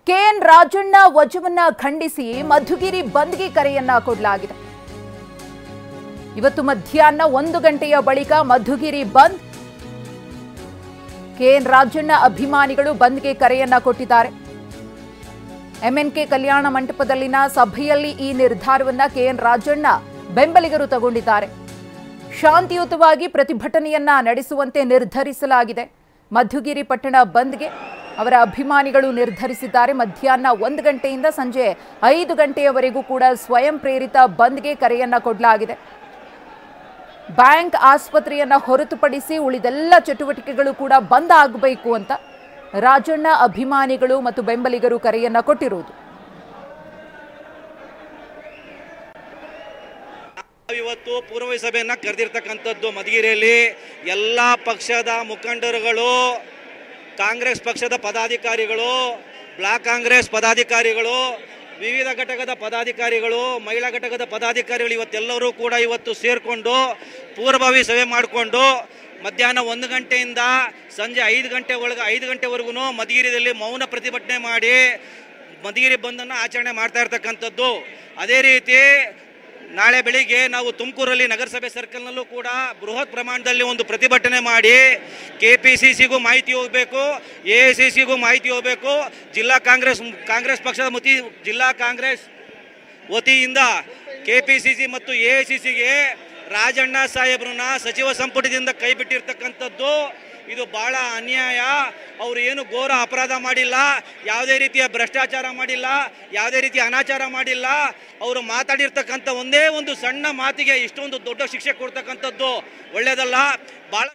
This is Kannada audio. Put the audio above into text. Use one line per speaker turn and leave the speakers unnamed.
ಕೆಎನ್ ರಾಜಣ್ಣ ವಜವನ್ನ ಖಂಡಿಸಿ ಮಧುಗಿರಿ ಬಂದ್ಗೆ ಕರೆಯನ್ನ ಕೊಡಲಾಗಿದೆ. ಇವತ್ತು ಮಧ್ಯಾಹ್ನ 1 ಗಂಟೆಯ ಬಳಿಕ ಮಧುಗಿರಿ ಬಂದ್. ಕೆಎನ್ ರಾಜಣ್ಣ ಅಭಿಮಾನಿಗಳು ಬಂದ್ಗೆ ಕರೆಯನ್ನ ಕೊಟ್ಟಿದ್ದಾರೆ. ಎಂಎನ್ಕೆ ಕಲ್ಯಾಣ ಮಂಟಪದಲ್ಲಿನ ಸಭೆಯಲ್ಲಿ ಈ ನಿರ್ಧಾರವನ್ನ ಕೆಎನ್ ರಾಜಣ್ಣ ಬೆಂಬಲಿಗರು ತಗೊಂಡಿದ್ದಾರೆ. ಶಾಂತಿಯುತವಾಗಿ ಪ್ರತಿಭಟನೆಯನ್ನ ನಡೆಸುವಂತೆ ನಿರ್ಧರಿಸಲಾಗಿದೆ. ಮಧುಗಿರಿ ಪಟ್ಟಣ ಬಂದ್ಗೆ ಅವರ ಅಭಿಮಾನಿಗಳು ನಿರ್ಧರಿಸಿದ್ದಾರೆ. ಮಧ್ಯಾಹ್ನ 1 ಗಂಟೆಯಿಂದ ಸಂಜೆ 5 ಗಂಟೆಯವರೆಗೂ ಕೂಡ ಸ್ವಯಂ ಪ್ರೇರಿತ ಬಂದ್ಗೆ ಕರೆಯನ್ನ ಕೊಡಲಾಗಿದೆ. ಬ್ಯಾಂಕ್ ಆಸ್ಪತ್ರೆಯನ್ನ ಹೊರತುಪಡಿಸಿ ಉಳಿದೆಲ್ಲ ಚಟುವಟಿಕೆಗಳು ಕೂಡ ಬಂದ್ ಆಗಬೇಕು ಅಂತ ರಾಜಣ್ಣ ಅಭಿಮಾನಿಗಳು ಮತ್ತು ಬೆಂಬಲಿಗರು ಕರೆಯನ್ನ ಕೊಟ್ಟಿರುವುದು.
ಇವತ್ತು ಪೂರ್ವಭಾವಿ ಸಭೆಯನ್ನ ಕರೆದಿರ್ತಕ್ಕಂಥದ್ದು ಮಧುಗಿರಿಯಲ್ಲಿ ಎಲ್ಲ ಪಕ್ಷದ ಮುಖಂಡರುಗಳು, ಕಾಂಗ್ರೆಸ್ ಪಕ್ಷದ ಪದಾಧಿಕಾರಿಗಳು, ಬ್ಲಾಕ್ ಕಾಂಗ್ರೆಸ್ ಪದಾಧಿಕಾರಿಗಳು, ವಿವಿಧ ಘಟಕದ ಪದಾಧಿಕಾರಿಗಳು, ಮಹಿಳಾ ಘಟಕದ ಪದಾಧಿಕಾರಿಗಳು ಇವತ್ತೆಲ್ಲರೂ ಕೂಡ ಇವತ್ತು ಸೇರಿಕೊಂಡು ಪೂರ್ವಭಾವಿ ಸಭೆ ಮಾಡಿಕೊಂಡು ಮಧ್ಯಾಹ್ನ 1 ಗಂಟೆಯಿಂದ ಸಂಜೆ 5 ಗಂಟೆವರೆಗೂ ಮಧುಗಿರಿಯಲ್ಲಿ ಮೌನ ಪ್ರತಿಭಟನೆ ಮಾಡಿ ಮಧುಗಿರಿ ಬಂದನ್ನು ಆಚರಣೆ ಮಾಡ್ತಾ ಇರ್ತಕ್ಕಂಥದ್ದು. ಅದೇ ರೀತಿ ನಾಳೆ ಬೆಳಿಗ್ಗೆ ನಾವು ತುಮಕೂರಲ್ಲಿ ನಗರಸಭೆ ಸರ್ಕಲ್ನಲ್ಲೂ ಕೂಡ ಬೃಹತ್ ಪ್ರಮಾಣದಲ್ಲಿ ಒಂದು ಪ್ರತಿಭಟನೆ ಮಾಡಿ ಕೆಪಿಸಿಸಿಗೂ ಮಾಹಿತಿ ಹೋಗಬೇಕು, ಎಐಸಿಸಿಗೂ ಮಾಹಿತಿ ಹೋಗಬೇಕು. ಜಿಲ್ಲಾ ಕಾಂಗ್ರೆಸ್ ಪಕ್ಷದ ಜಿಲ್ಲಾ ಕಾಂಗ್ರೆಸ್ ವತಿಯಿಂದ ಕೆಪಿಸಿಸಿ ಮತ್ತು ಎಐಸಿಸಿಗೆ ರಾಜಣ್ಣ ಸಾಹೇಬ್ರನ್ನ ಸಚಿವ ಸಂಪುಟದಿಂದ ಕೈ ಬಿಟ್ಟಿರ್ತಕ್ಕಂಥದ್ದು ಇದು ಬಹಳ ಅನ್ಯಾಯ. ಅವರು ಏನು ಘೋರ ಅಪರಾಧ ಮಾಡಿಲ್ಲ, ಯಾವುದೇ ರೀತಿಯ ಭ್ರಷ್ಟಾಚಾರ ಮಾಡಿಲ್ಲ, ಯಾವುದೇ ರೀತಿಯ ಅನಾಚಾರ ಮಾಡಿಲ್ಲ. ಅವರು ಮಾತಾಡಿರ್ತಕ್ಕಂಥ ಒಂದೇ ಒಂದು ಸಣ್ಣ ಮಾತಿಗೆ ಇಷ್ಟೊಂದು ದೊಡ್ಡ ಶಿಕ್ಷೆ ಕೊಡ್ತಕ್ಕಂಥದ್ದು ಒಳ್ಳೆಯದಲ್ಲ. ಬಹಳ